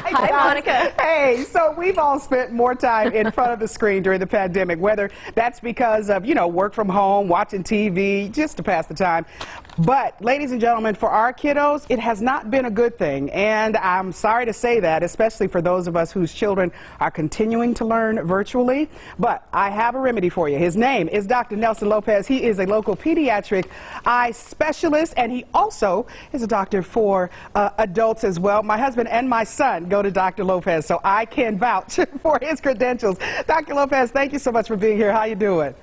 Hi, Monica. Hey, so we've all spent more time in front of the screen during the pandemic, whether that's because of, work from home, watching TV, just to pass the time. But, ladies and gentlemen, for our kiddos, it has not been a good thing. And I'm sorry to say that, especially for those of us whose children are continuing to learn virtually. But I have a remedy for you. His name is Dr. Nelson Lopez. He is a local pediatric eye specialist, and he also is a doctor for adults as well. My husband and my son go to Dr. Lopez, so I can vouch for his credentials. Dr. Lopez, thank you so much for being here. How you doing?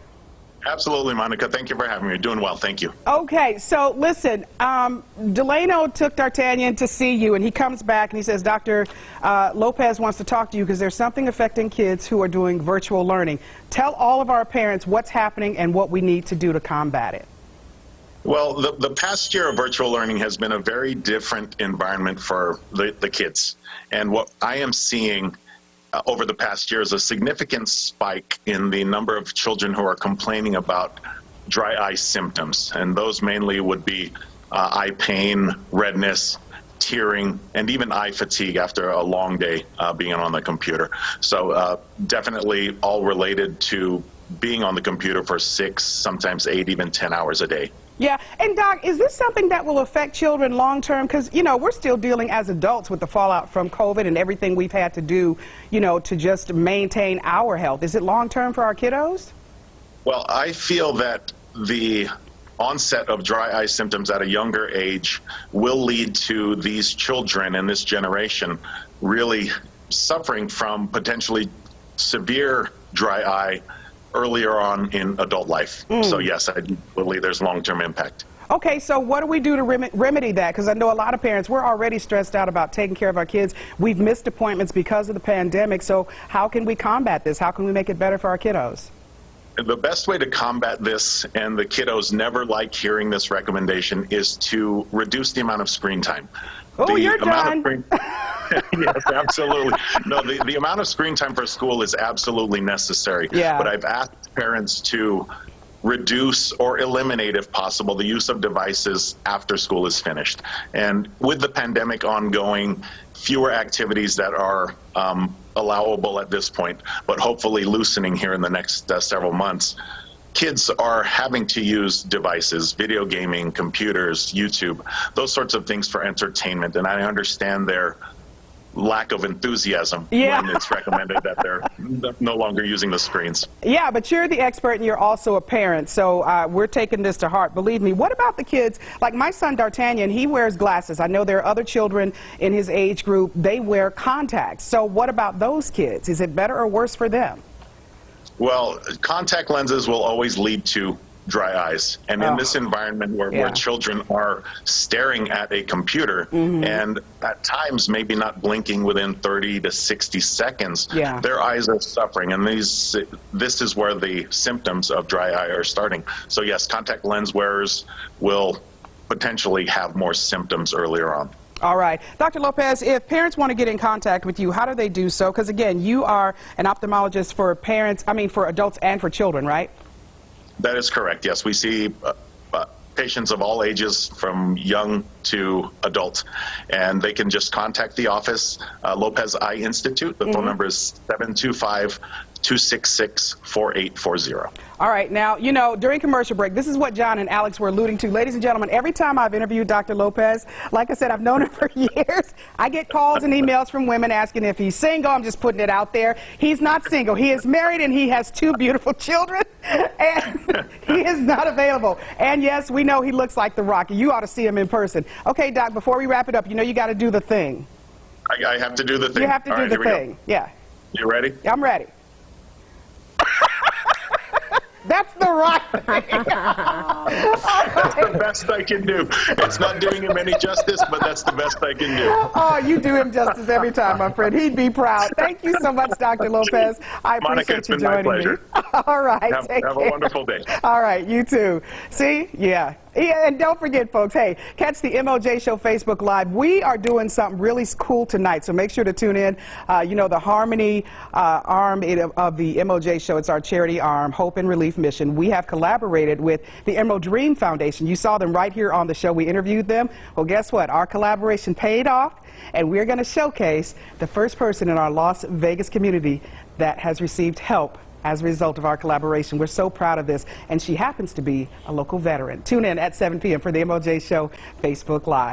Absolutely, Monica. Thank you for having me. You're doing well. Thank you. Okay, so listen, Delano took D'Artagnan to see you, and he comes back and he says, Dr. Lopez wants to talk to you because there's something affecting kids who are doing virtual learning. Tell all of our parents what's happening and what we need to do to combat it. Well, the past year of virtual learning has been a very different environment for the kids. And what I am seeing over the past year is a significant spike in the number of children who are complaining about dry eye symptoms. And those mainly would be eye pain, redness, tearing, and even eye fatigue after a long day being on the computer. So definitely all related to being on the computer for 6, sometimes 8, even 10 hours a day. Yeah, and Doc, is this something that will affect children long term? Because, we're still dealing as adults with the fallout from COVID and everything we've had to do, to just maintain our health. Is it long term for our kiddos? Well, I feel that the onset of dry eye symptoms at a younger age will lead to these children and this generation really suffering from potentially severe dry eye earlier on in adult life. So yes, I do believe there's long-term impact. Okay, so what do we do to remedy that? Because I know a lot of parents, we're already stressed out about taking care of our kids. We've missed appointments because of the pandemic. So how can we combat this? How can we make it better for our kiddos? The best way to combat this, and the kiddos never like hearing this recommendation, is to reduce the amount of screen time. Oh, you're done. Yes, absolutely. No, the amount of screen time for school is absolutely necessary. Yeah. But I've asked parents to reduce or eliminate, if possible, the use of devices after school is finished. And with the pandemic ongoing, fewer activities that are allowable at this point, but hopefully loosening here in the next several months. Kids are having to use devices, video gaming, computers, YouTube, those sorts of things for entertainment. And I understand their lack of enthusiasm when it's recommended that they're no longer using the screens. Yeah, but you're the expert and you're also a parent, so we're taking this to heart. Believe me. What about the kids? Like my son D'Artagnan, he wears glasses. I know there are other children in his age group, they wear contacts. So what about those kids? Is it better or worse for them? Well, contact lenses will always lead to dry eyes. And in this environment where children are staring at a computer and at times maybe not blinking within 30 to 60 seconds, their eyes are suffering. And this is where the symptoms of dry eye are starting. So yes, contact lens wearers will potentially have more symptoms earlier on. All right. Dr. Lopez, if parents want to get in contact with you, how do they do so? Because again, you are an ophthalmologist for for adults and for children, right? That is correct. Yes, we see patients of all ages from young to adult, and they can just contact the office, Lopez Eye Institute. The phone number is 725-266-4840. All right. Now, during commercial break, this is what John and Alex were alluding to. Ladies and gentlemen, every time I've interviewed Dr. Lopez, like I said, I've known him for years. I get calls and emails from women asking if he's single. I'm just putting it out there. He's not single. He is married and he has 2 beautiful children, and he is not available. And yes, we know he looks like the Rocky. You ought to see him in person. Okay, Doc, before we wrap it up, you got to do the thing. I have to do the thing. You have to do the thing. Yeah. You ready? I'm ready. That's the right thing. That's the best I can do. It's not doing him any justice, but that's the best I can do. Oh, you do him justice every time, my friend. He'd be proud. Thank you so much, Dr. Lopez. I appreciate you joining me. All right. Have a wonderful day. All right, you too. See? Yeah. Yeah, and don't forget, folks, hey, catch the MLJ Show Facebook Live. We are doing something really cool tonight, so make sure to tune in. You know, the Harmony arm of the MLJ Show, it's our charity arm, Hope and Relief Mission. We have collaborated with the Emerald Dream Foundation. You saw them right here on the show. We interviewed them. Well, guess what? Our collaboration paid off, and we're going to showcase the first person in our Las Vegas community that has received help as a result of our collaboration. We're so proud of this, and she happens to be a local veteran. Tune in at 7 p.m. for the MLJ Show Facebook Live.